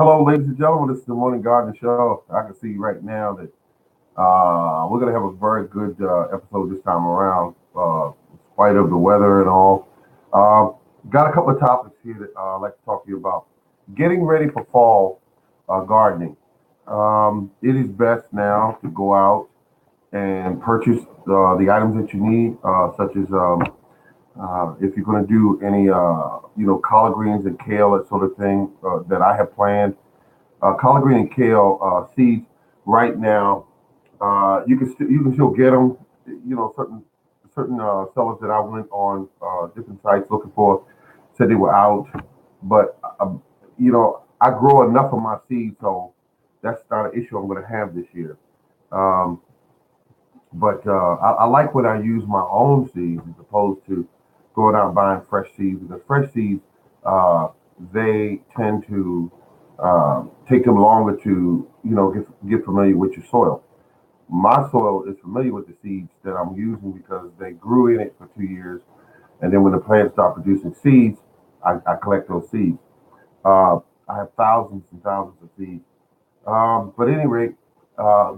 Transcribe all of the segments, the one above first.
Hello, ladies and gentlemen. This is the Morning Garden Show. I can see right now that we're going to have a very good episode this time around, in spite of the weather and all. Uh, got a couple of topics here that I'd like to talk to you about. Getting ready for fall gardening. It is best now to go out and purchase the items that you need, such as if you're going to do any, collard greens and kale, that sort of thing that I have planned. Collard green and kale seeds right now. You can still get them. Certain sellers that I went on different sites looking for said they were out, but I grow enough of my seeds, so that's not an issue I'm going to have this year. Um, but I like when I use my own seeds as opposed to going out and buying fresh seeds, because fresh seeds uh, they tend to take them longer to get familiar with your soil. My soil is familiar with the seeds that I'm using because they grew in it for 2 years, and then when the plants start producing seeds, I collect those seeds. Uh, I have thousands and thousands of seeds. But at any rate,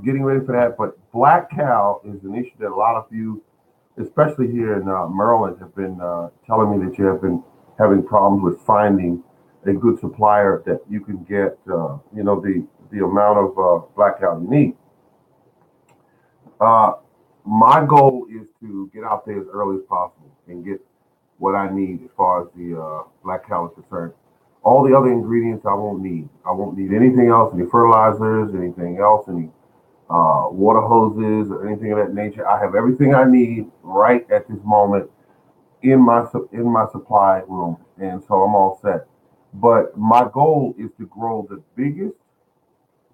getting ready for that. But black cow is an issue that a lot of you, especially here in Maryland, have been telling me that you have been having problems with finding a good supplier that you can get, the amount of black cow you need. Uh, my goal is to get out there as early as possible and get what I need as far as the black cow is concerned. All the other ingredients I won't need. I won't need anything else, any fertilizers, anything else, any water hoses or anything of that nature. I have everything I need right at this moment in my supply room, and so I'm all set. But my goal is to grow the biggest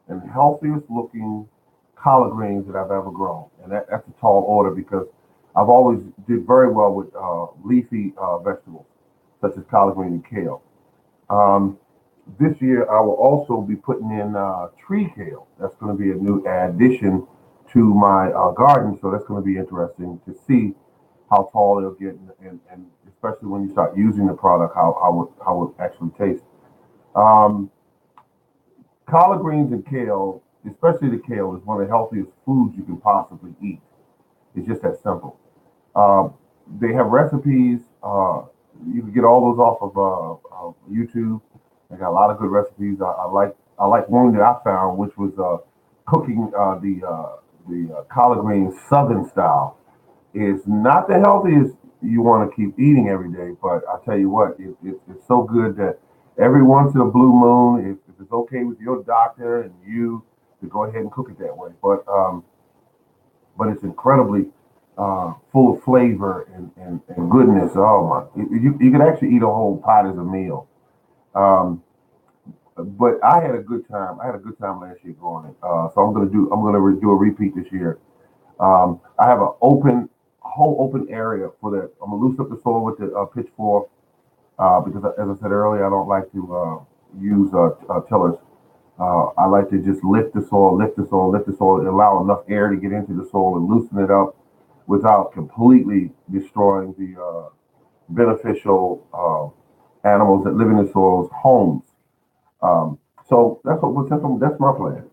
and healthiest looking collard greens that I've ever grown, and that's a tall order because I've always did very well with leafy vegetables such as collard green and kale. Um, this year, I will also be putting in tree kale. That's going to be a new addition to my garden, so that's going to be interesting to see how tall they'll get, and especially when you start using the product, how it actually tastes. Um, Collard greens and kale, especially the kale, is one of the healthiest foods you can possibly eat. It's just that simple. Uh, they have recipes. You can get all those off of YouTube. They got a lot of good recipes. I like one that I found, which was cooking the collard greens Southern style. It's not the healthiest you want to keep eating every day, but I tell you what, it's so good that every once in a blue moon, if it's okay with your doctor and you, to go ahead and cook it that way. But it's incredibly full of flavor and goodness. Oh my! You could actually eat a whole pot as a meal. Um, but I had a good time. I had a good time last year growing it. So I'm gonna do a repeat this year. I have a whole open area for that. I'm gonna loosen up the soil with the pitchfork because, as I said earlier, I don't like to use tillers. I like to just lift the soil, lift the soil, lift the soil, and allow enough air to get into the soil and loosen it up without completely destroying the beneficial animals that live in the soil's homes. So that's my plan.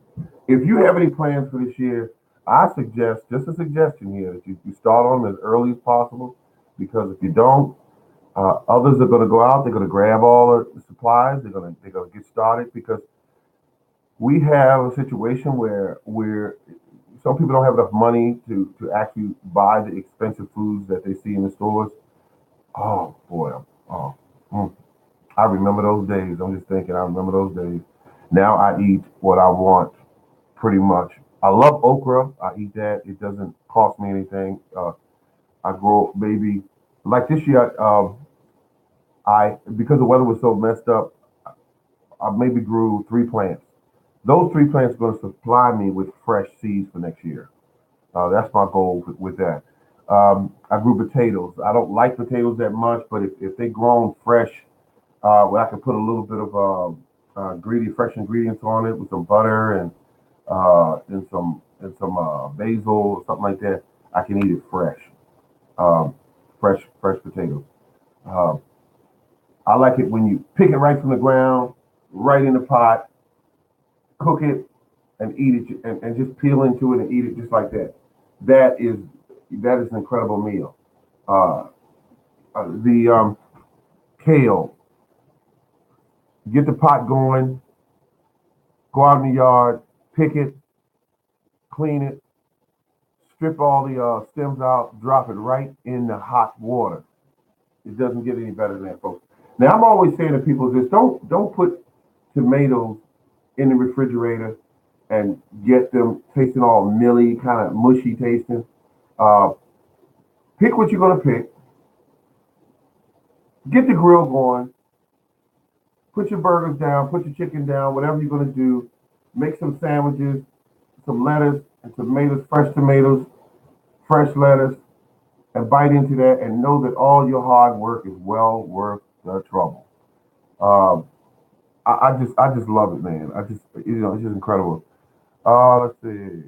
If you have any plans for this year, I suggest, just a suggestion here, that you start on them as early as possible, because if you don't, others are going to go out. They're going to grab all the supplies. They're going to get started because we have a situation where some people don't have enough money to actually buy the expensive foods that they see in the stores. Oh boy, oh, mm. I remember those days. I'm just thinking, I remember those days. Now I eat what I want, pretty much. I love okra. I eat that. It doesn't cost me anything. I grow maybe like this year. I because the weather was so messed up, I maybe grew three plants. Those three plants are going to supply me with fresh seeds for next year. That's my goal with that. I grew potatoes. I don't like potatoes that much, but if they grown fresh, where I can put a little bit of fresh ingredients on it with some butter and some basil or something like that, I can eat it fresh. Um, fresh potatoes. Uh, I like it when you pick it right from the ground, right in the pot. cook it, and eat it, and just peel into it and eat it just like that. That is that is an incredible meal. Uh, the kale, get the pot going, go out in the yard, pick it, clean it, strip all the stems out, drop it right in the hot water. It doesn't get any better than that, folks. Now I'm always saying to people this: don't put tomatoes in the refrigerator and get them tasting all milly, kind of mushy tasting. Uh, Pick what you're gonna pick, get the grill going, put your burgers down, put your chicken down, whatever you're gonna do. Make some sandwiches, some lettuce and tomatoes, fresh lettuce, and bite into that, and know that all your hard work is well worth the trouble. Um, I just love it, man. I just it's just incredible. Let's see.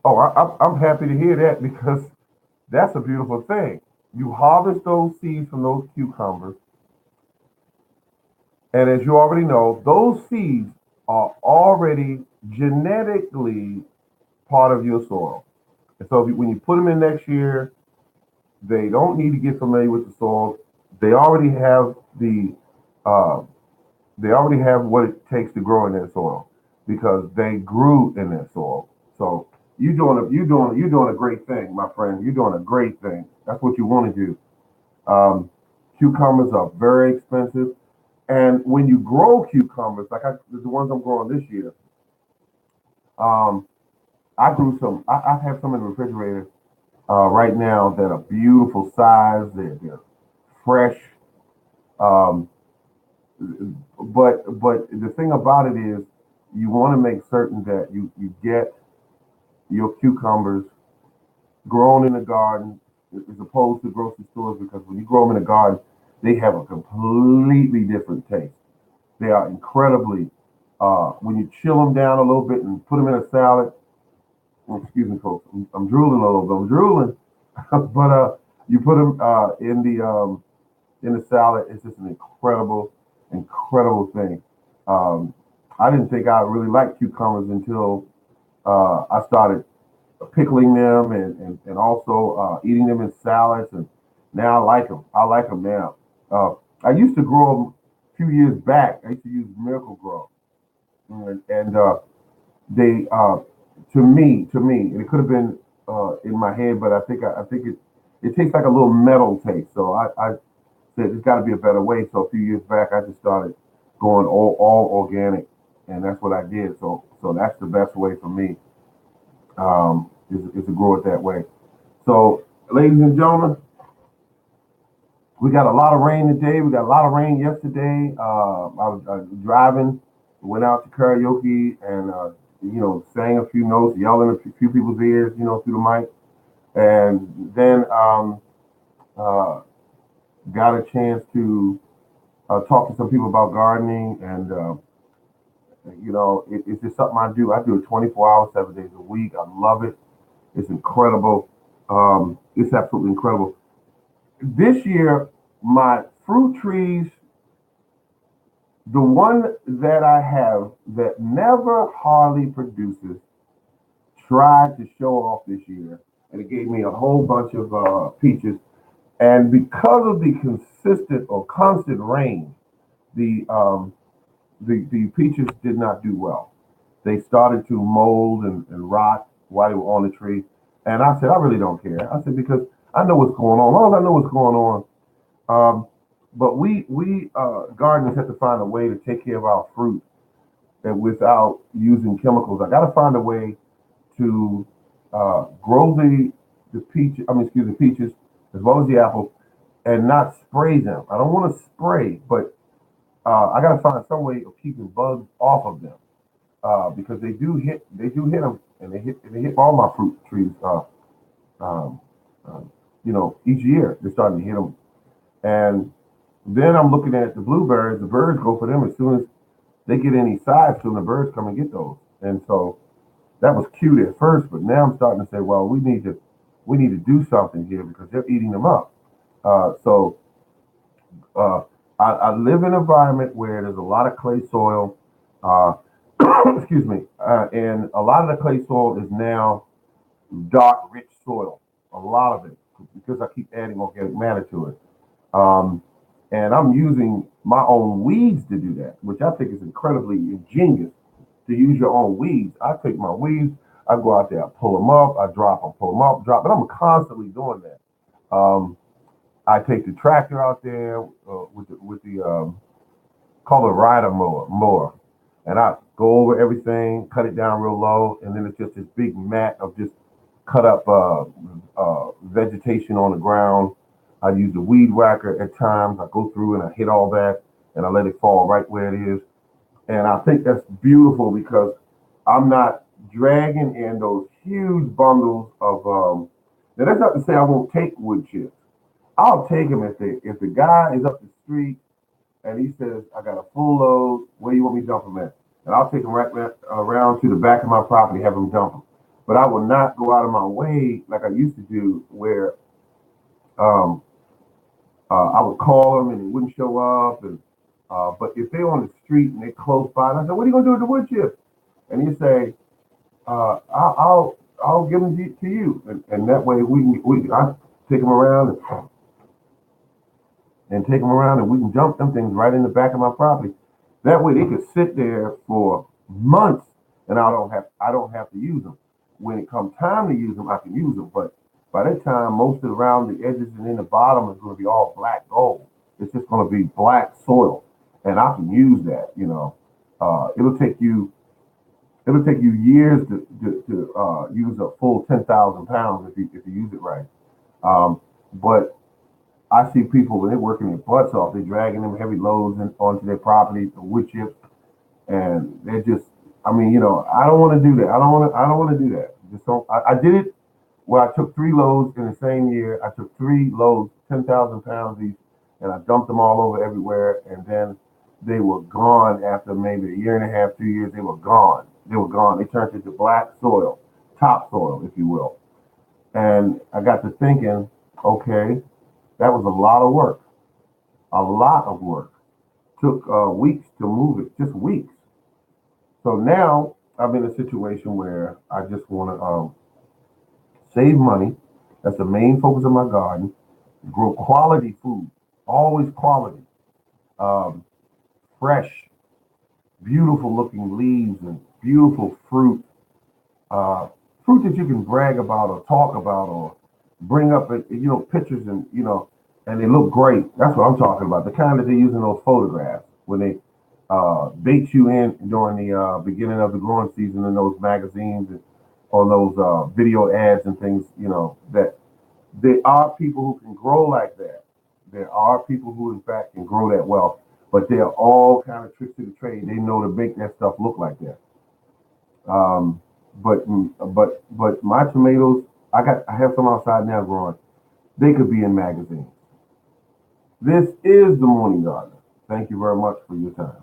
Oh, I'm happy to hear that because that's a beautiful thing. You harvest those seeds from those cucumbers, and as you already know, those seeds are already genetically part of your soil. And so when you put them in next year, they don't need to get familiar with the soil. They already have uh, they already have what it takes to grow in that soil because they grew in that soil. So you're doing a great thing, my friend. You're doing a great thing. That's what you want to do. Um, Cucumbers are very expensive, and when you grow cucumbers, the ones I'm growing this year, um, I grew some. I have some in the refrigerator right now that are beautiful size. They're fresh. Um, but the thing about it is, you want to make certain that you get your cucumbers grown in the garden as opposed to grocery stores because when you grow them in the garden, they have a completely different taste. They are incredibly when you chill them down a little bit and put them in a salad. Oh, excuse me, folks. I'm drooling a little bit. I'm drooling, but you put them in the salad. It's just an incredible thing. Um, I didn't think I really liked cucumbers until I started pickling them and also eating them in salads. And now I like them. I like them now. I used to grow them a few years back. I used to use Miracle Grow, and they to me, and it could have been in my head, but I think it tastes like a little metal taste. So I said there's got to be a better way. So a few years back, I just started going all organic, and that's what I did. So that's the best way for me is to grow it that way. So, ladies and gentlemen, we got a lot of rain today. We got a lot of rain yesterday. I was driving, went out to karaoke, and sang a few notes, yelling in a few people's ears, through the mic, and then uh, got a chance to talk to some people about gardening, and it's just something I do. I do it 24 hours, 7 days a week. I love it. It's incredible. It's absolutely incredible. This year, my fruit trees, the one that I have that never hardly produces, tried to show off this year, and it gave me a whole bunch of peaches. And because of the consistent or constant rain, the the peaches did not do well. They started to mold and rot while they were on the tree. And I said, I really don't care. I said because I know what's going on. All I know what's going on. Um, but we gardeners have to find a way to take care of our fruit and without using chemicals. I got to find a way to grow the peach. I mean, excuse me, peaches as well as the apples, and not spray them. I don't want to spray, but I got to find some way of keeping bugs off of them because they do hit them, and they hit all my fruit trees. Um, uh, each year they're starting to hit them, and then I'm looking at the blueberries. The birds go for them as soon as they get any size. Soon the birds come and get those, and so that was cute at first, but now I'm starting to say, well, we need to do something here because they're eating them up. So Uh, I live in an environment where there's a lot of clay soil. Uh, excuse me, and a lot of the clay soil is now dark, rich soil. A lot of it, because I keep adding organic matter to it. Um, and I'm using my own weeds to do that, which I think is incredibly ingenious to use your own weeds. I take my weeds, I go out there, I pull them up, I drop them, pull them up, drop, but I'm constantly doing that. I take the tractor out there with the call it rider mower, and I go over everything, cut it down real low, and then it's just this big mat of just cut up vegetation on the ground. I use the weed whacker at times. I go through and I hit all that, and I let it fall right where it is. And I think that's beautiful because I'm not dragging in those huge bundles of. Now that's not to say I won't take wood chips. I'll take them if the guy is up the street and he says I got a full load. Where you want me to dump them at? And I'll take them right around to the back of my property, have them dump them. But I will not go out of my way like I used to do, where um, I would call them and they wouldn't show up. And but if they're on the street and they're close by, and I said, "What are you gonna do with the wood chip?" And you say, I'll give them to you," and that way we I take them around and take them around and we can dump them things right in the back of my property. That way they could sit there for months and I don't have to use them. When it comes time to use them, I can use them. But by that time, most of around the edges and in the bottom is going to be all black gold. It's just going to be black soil, and I can use that. Uh, it'll take you it'll take you years to use a full 10,000 pounds if you use it right. But I see people when they're working their butts off, they're dragging them heavy loads onto their property, the wood chips, and they're just. I mean, I don't want to do that. I don't want to do that. Just don't. I did it where I took three loads in the same year. I took three loads, 10,000 pounds each, and I dumped them all over everywhere. And then they were gone after maybe a year and a half, 2 years. They were gone. They were gone. They turned into black soil, topsoil, if you will. And I got to thinking, okay, that was a lot of work. A lot of work. Took weeks to move it, just weeks. So now I'm in a situation where I just want to save money. That's the main focus of my garden. Grow quality food, always quality, um, fresh, beautiful looking leaves and beautiful fruit, uh, fruit that you can brag about or talk about or bring up, pictures and they look great. That's what I'm talking about. The kind that they use in those photographs when they bait you in during the beginning of the growing season in those magazines and on those video ads and things. That there are people who can grow like that. There are people who, in fact, can grow that well, but there are all kind of tricks to the trade. They know to make that stuff look like that. Um, but my tomatoes, I have some outside now growing. They could be in magazines. This is the Morning Gardener. Thank you very much for your time.